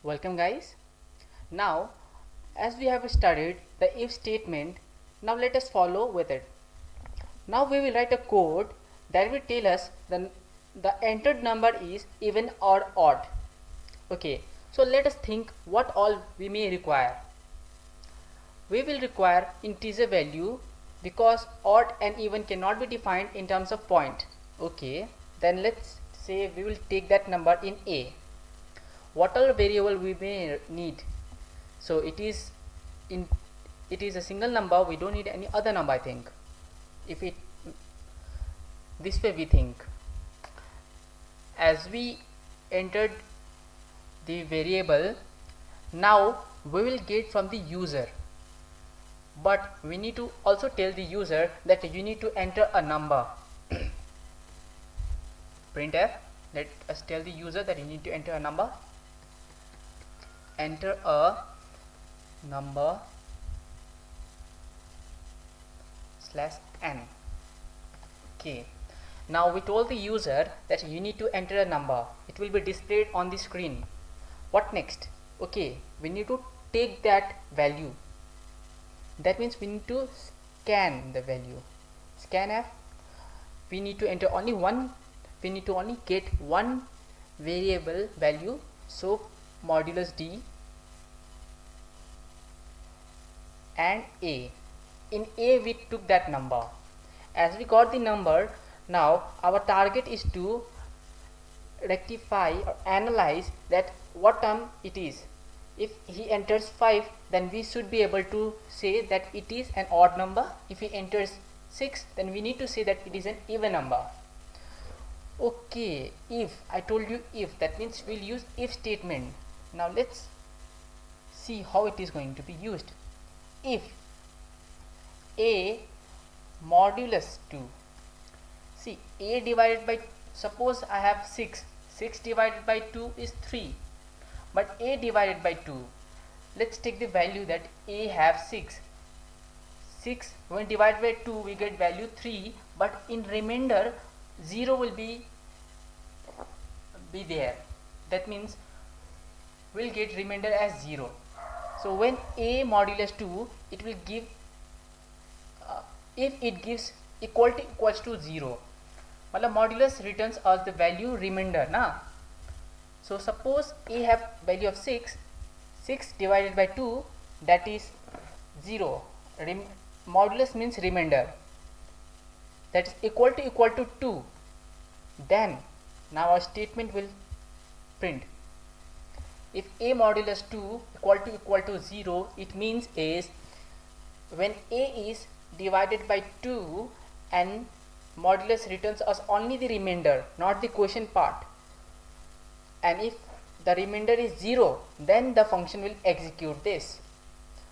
Welcome guys. Now as we have studied the if statement, now let us follow with it. Now we will write a code that will tell us the entered number is even or odd. Okay, so let us think what all we may require. We will require integer value because odd and even cannot be defined in terms of point. Okay, then let's say we will take that number in a. What all variable we may need? So it is a single number, we don't need any other number. I think if it this way we think, as we entered the variable, now we will get from the user, but we need to also tell the user that you need to enter a number. Printf, let us tell the user that you need to enter a number. Enter a number /n. Okay, now we told the user that you need to enter a number. It will be displayed on the screen. What next? Okay, we need to take that value. That means we need to scan the value. Scanf. We need to enter only one. We need to only get one variable value. So modulus d and a. In a we took that number. As we got the number, now our target is to rectify or analyze that what term it is. If he enters 5, then we should be able to say that it is an odd number. If he enters 6, then we need to say that it is an even number. Okay, if I told you if, that means we'll use if statement. Now let's see how it is going to be used. If a modulus 2, see a divided by, suppose I have 6 divided by 2 is 3, but a divided by 2, let's take the value that a have 6 when divided by 2 we get value 3, but in remainder 0 will be there. That means we'll get remainder as 0. So when a modulus 2, it will give if it gives equals to 0, modulus returns us the value remainder na. So suppose a have value of 6 divided by 2, that is 0. Modulus means remainder, that is equal to 2. Then now our statement will print if a modulus 2 equal to 0, it means is when a is divided by 2 and modulus returns us only the remainder, not the quotient part, and if the remainder is 0, then the function will execute this.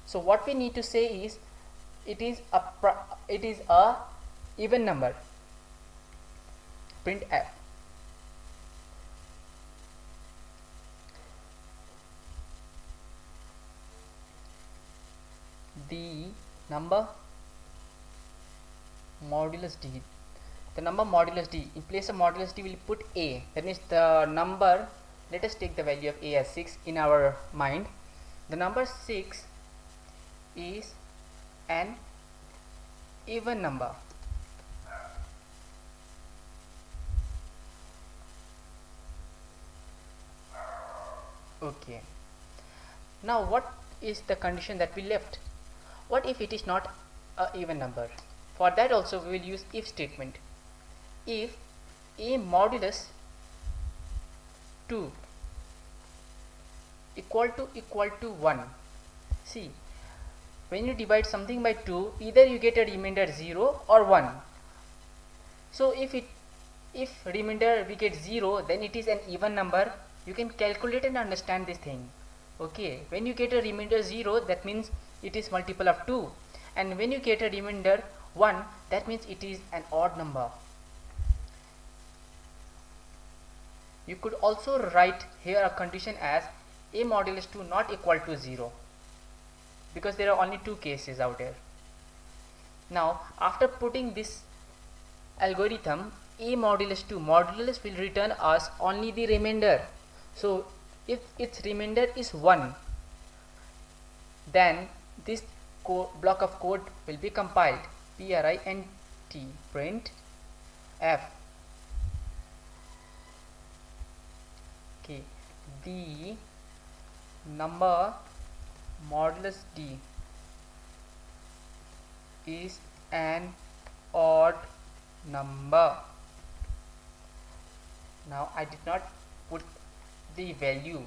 So what we need to say is it is a even number. Printf. The number modulus d, the number modulus d, in place of modulus d we will put a, that means the number, let us take the value of a as 6 in our mind. The number 6 is an even number. Okay, now what is the condition that we left? What if it is not a even number? For that also we will use if statement. If a modulus 2 equal to 1, see when you divide something by 2, either you get a remainder 0 or 1. So if remainder we get 0, then it is an even number. You can calculate and understand this thing. Okay, when you get a remainder 0, that means it is multiple of 2, and when you get a remainder 1, that means it is an odd number. You could also write here a condition as a modulus 2 not equal to 0, because there are only two cases out there. Now after putting this algorithm, a modulus 2 modulus will return us only the remainder. So if its remainder is 1, then this block of code will be compiled. print f, okay, the number modulus d is an odd number. Now I did not put the value.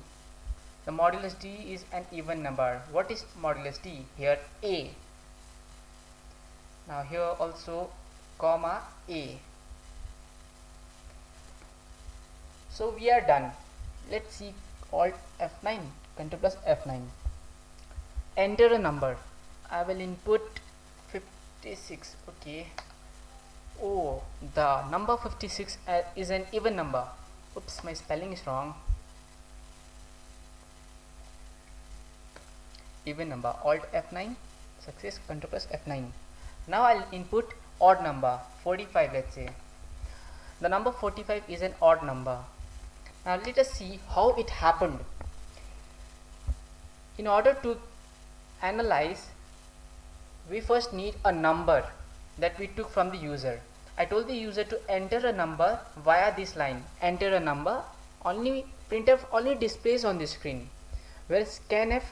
The modulus d is an even number. What is modulus d? Here a. Now here also comma a. So we are done. Let's see Alt F9, Ctrl plus F9. Enter a number. I will input 56. Okay. Oh, the number 56 is an even number. Oops, my spelling is wrong. Even number. Alt F9. Success. Ctrl plus F9. Now I'll input odd number 45. Let's say the number 45 is an odd number. Now let us see how it happened. In order to analyze, we first need a number that we took from the user. I told the user to enter a number via this line. Enter a number, only printf only displays on the screen, where scanf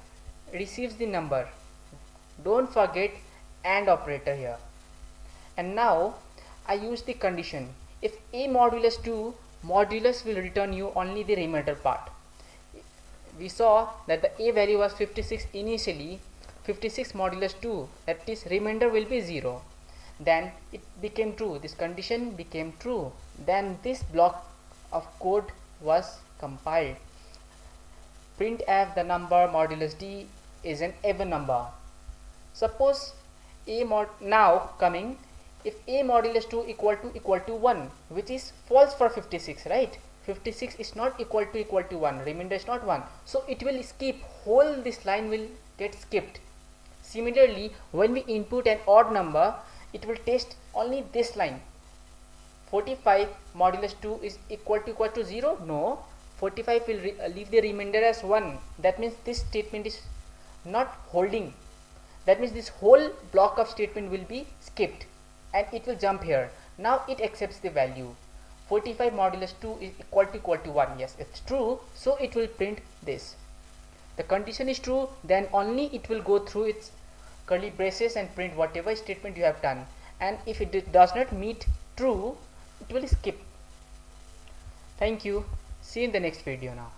receives the number. Don't forget AND operator here. And now I use the condition. If a modulus 2, modulus will return you only the remainder part. We saw that the a value was 56 initially. 56 modulus 2, that is remainder will be 0. Then it became true. This condition became true. Then this block of code was compiled. Printf the number modulus d is an even number. Suppose now coming, if a modulus 2 equal to 1, which is false for 56, right? 56 is not equal to 1, remainder is not 1, so it will skip, whole this line will get skipped. Similarly, when we input an odd number, it will test only this line. 45 modulus 2 is equal to 0. No, 45 will leave the remainder as 1. That means this statement is not holding. That means this whole block of statement will be skipped and it will jump here. Now it accepts the value. 45 modulus 2 is equal to 1. Yes, it's true. So it will print this. The condition is true, then only it will go through its curly braces and print whatever statement you have done. And if it does not meet true, it will skip. Thank you. See you in the next video now.